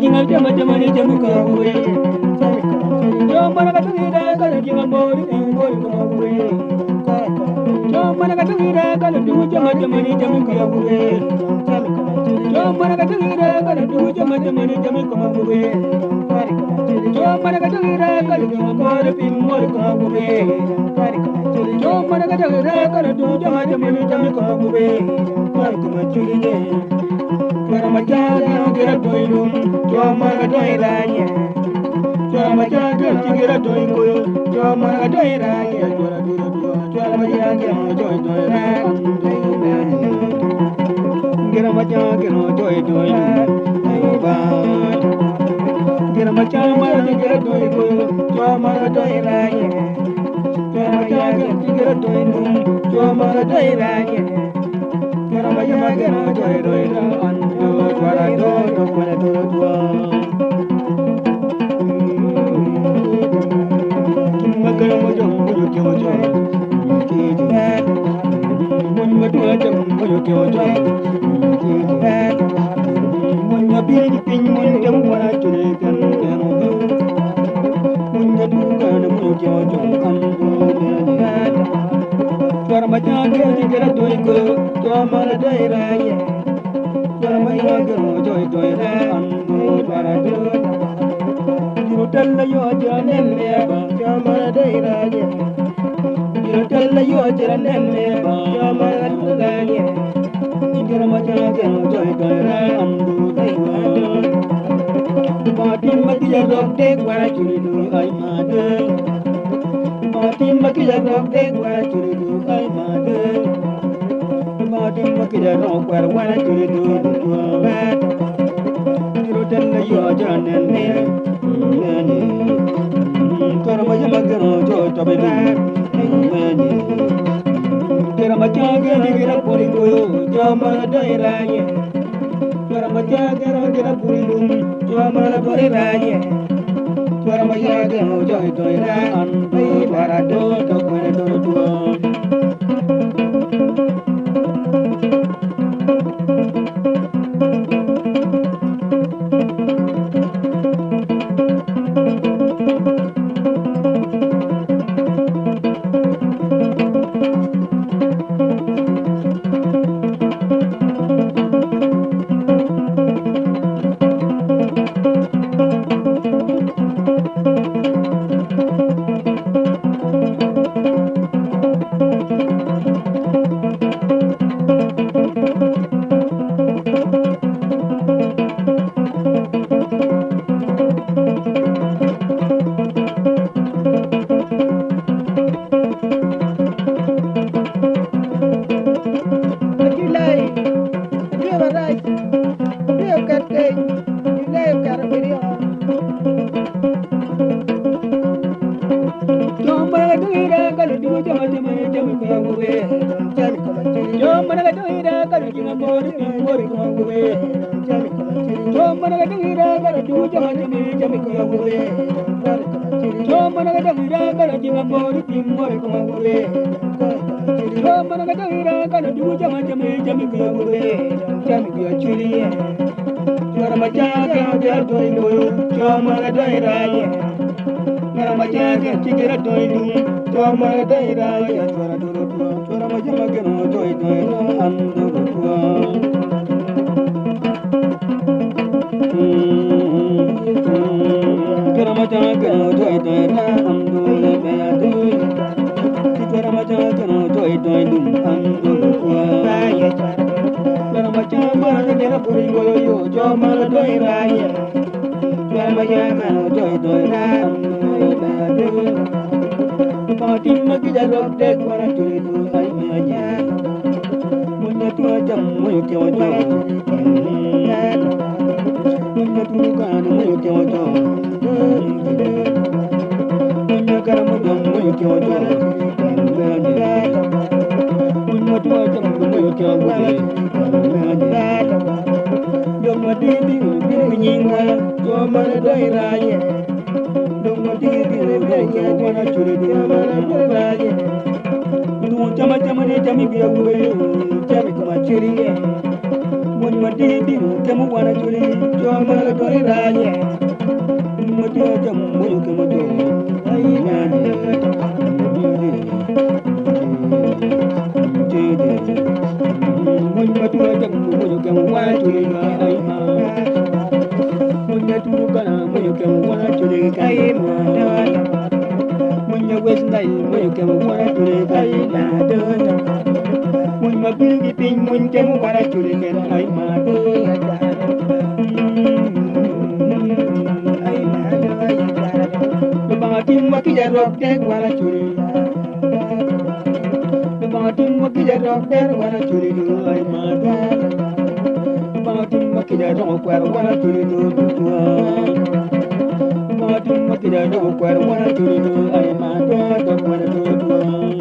jinga jama jama ni jamu ka buwe. Jom mana katungira kala jinga mori mori ka buwe. Jom mana katungira kala du jama jama ni jamu ka buwe. Jom mana katungira kala du jama jama ni jamu ka buwe. Jom mana katungira kala jinga mori mori ka buwe. Jom mana katungira kala du jama jama ni jamu ka buwe. Mori ka chulile. Majaga gira doilum, joma ga doiranye. Joma majaga gira doikoyo, joma ga doiranye. Jora dura dura, jora majaga doi doiran. Gira majaga doi doilum, ayuba. Gira majaga gira doikoyo, joma ga doiranye. Jora majaga gira doilum, joma ga doiranye. Gira majaga doi doiran. Para todo para todo. Magana mojo mojo ke mojo. Mon matua jam mojo ke mojo. Mon mabini pin mon jam para chule kan kan. Mon jadu kan mojo ke mojo kan. Para majaga jigara doi ko to mara dai raya. Joy joy ran para do Jiro tella yo janelle ba jamara dai raje Jiro tella yo janelle ba jamara dai Jiro ma jaga joy joy ran dai do Patin maki jarok de gwara churi do ai ma de Patin maki jarok de gwara churi do ai ma de Patin maki jarok gwara churi do Tella yo janelle nani Tara ma jama garo jo tabena nani Tara ma jaga gira pori koyo jama dai raye Tara ma jaga gira pori lum jama dai raye Tara ma jaga jo doi ran bai para do to para do do Mati biru kamu wana chuli Choma la tori raje Mati kamu muju kamu to Ai nani Munya tura kamu muju kamu wana chuli Ai ma Munya turu kana muju kamu wana chuli Ai ma Munya wesnai muju kamu wana chuli Ai ma Mun mapilgi ping mun kemu wana chuli ken ai ma Babatim makija rock der wana chuli Babatim makija rock der wana chuli do ai ma Babatim makija rock kwar wana chuli do Babatim makija rock kwar wana chuli do ai ma do wana do